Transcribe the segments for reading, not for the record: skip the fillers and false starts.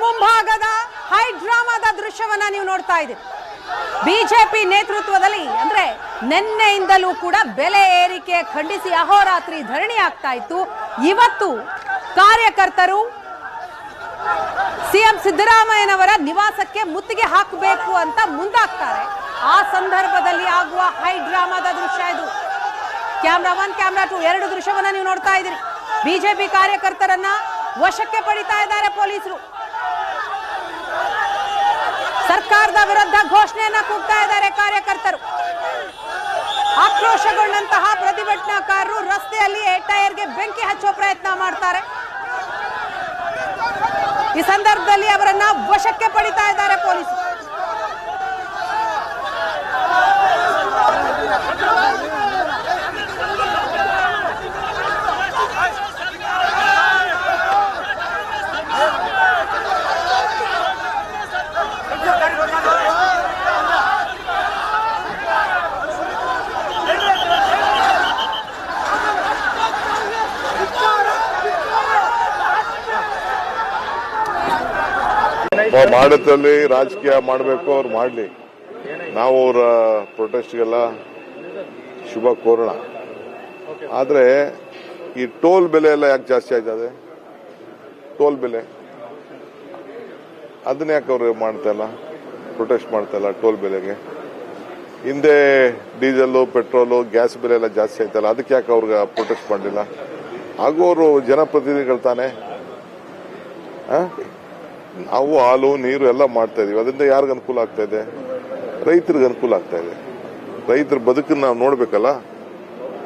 ಮುಂಭಾಗದ ಹೈಡ್ರಾಮಾದ ದೃಶ್ಯವನ್ನ ನೀವು ನೋಡ್ತಾ ಇದ್ದೀರಿ. ಬಿಜೆಪಿ ನೇತೃತ್ವದಲ್ಲಿ ಅಂದ್ರೆ ನಿನ್ನೆಯಿಂದಲೂ ಕೂಡ ಬೆಲೆ ಏರಿಕೆ ಖಂಡಿಸಿ ಅಹೋರಾತ್ರಿ ಧರಣಿ ಆಗ್ತಾ ಇತ್ತು. ಇವತ್ತು ಕಾರ್ಯಕರ್ತರು ಸಿಎಂ ಸಿದ್ದರಾಮಯ್ಯನವರ ನಿವಾಸಕ್ಕೆ ಮುತ್ತಿಗೆ ಹಾಕಬೇಕು ಅಂತ ಮುಂದಾಗ್ತಾರೆ. ಆ ಸಂದರ್ಭದಲ್ಲಿ ಆಗುವ ಹೈಡ್ರಾಮಾದ ದೃಶ್ಯ ಇದು. ಕ್ಯಾಮ್ರಾ 1 ಕ್ಯಾಮ್ರಾ 2 ಎರಡು ದೃಶ್ಯವನ್ನ ನೀವು ನೋಡ್ತಾ ಇದ್ದೀರಿ. ಬಿಜೆಪಿ ಕಾರ್ಯಕರ್ತರನ್ನ ವಶಕ್ಕೆ ಪಡಿತಾ ಇದ್ದಾರೆ ಪೊಲೀಸರು. ಸರ್ಕಾರದ ವಿರುದ್ಧ ಘೋಷಣೆಯನ್ನ ಕೂಗ್ತಾ ಇದ್ದಾರೆ ಕಾರ್ಯಕರ್ತರು. ಆಕ್ರೋಶಗೊಂಡಂತಹ ಪ್ರತಿಭಟನಾಕಾರರು ರಸ್ತೆಯಲ್ಲಿ ಟೈರ್ಗೆ ಬೆಂಕಿ ಹಚ್ಚೋ ಪ್ರಯತ್ನ ಮಾಡ್ತಾರೆ. ಈ ಸಂದರ್ಭದಲ್ಲಿ ಅವರನ್ನ ವಶಕ್ಕೆ ಪಡಿತಾ ಇದ್ದಾರೆ ಪೊಲೀಸರು. ಮಾಡೋದ್ರಲ್ಲಿ ರಾಜಕೀಯ ಮಾಡಬೇಕು, ಅವ್ರು ಮಾಡಲಿ. ನಾವು ಅವರ ಪ್ರೊಟೆಸ್ಟ್ಗೆಲ್ಲ ಶುಭ ಕೋರೋಣ. ಆದರೆ ಈ ಟೋಲ್ ಬೆಲೆ ಎಲ್ಲ ಯಾಕೆ ಜಾಸ್ತಿ ಆಯ್ತದೆ? ಟೋಲ್ ಬೆಲೆ ಅದನ್ನ ಯಾಕೆ ಅವ್ರು ಮಾಡ್ತಾ ಇಲ್ಲ, ಪ್ರೊಟೆಸ್ಟ್ ಮಾಡ್ತಾ ಇಲ್ಲ ಟೋಲ್ ಬೆಲೆಗೆ? ಹಿಂದೆ ಡೀಸೆಲ್, ಪೆಟ್ರೋಲು, ಗ್ಯಾಸ್ ಬೆಲೆ ಎಲ್ಲ ಜಾಸ್ತಿ ಆಯ್ತಲ್ಲ, ಅದಕ್ಕೆ ಯಾಕೆ ಅವ್ರಿಗೆ ಪ್ರೊಟೆಸ್ಟ್ ಮಾಡಲಿಲ್ಲ? ಹಾಗೂ ಅವರು ಜನಪ್ರತಿನಿಧಿಗಳು ತಾನೆ. ನಾವು ಹಾಲು ನೀರು ಎಲ್ಲ ಮಾಡ್ತಾ ಇದೀವಿ. ಅದರಿಂದ ಯಾರಿಗ ಅನುಕೂಲ ಆಗ್ತಾ ಇದೆ? ರೈತರಿಗೆ ಅನುಕೂಲ ಆಗ್ತಾ ಇದೆ. ರೈತರ ಬದುಕನ್ನು ನಾವು ನೋಡ್ಬೇಕಲ್ಲ.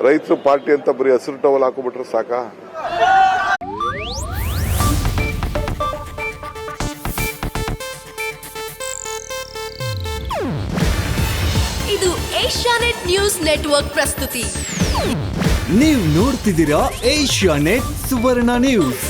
ರೈತರು ಪಾರ್ಟಿ ಅಂತ ಬರೀ ಹಸಿರು ಟವಲ್ ಹಾಕೋಬಿಟ್ರೆ ಸಾಕಾ? ಇದು ಏಷ್ಯಾನೆಟ್ ನ್ಯೂಸ್ ನೆಟ್ವರ್ಕ್ ಪ್ರಸ್ತುತಿ. ನೀವು ನೋಡ್ತಿದ್ದೀರಾ ಏಷ್ಯಾನೆಟ್ ಸುವರ್ಣ ನ್ಯೂಸ್.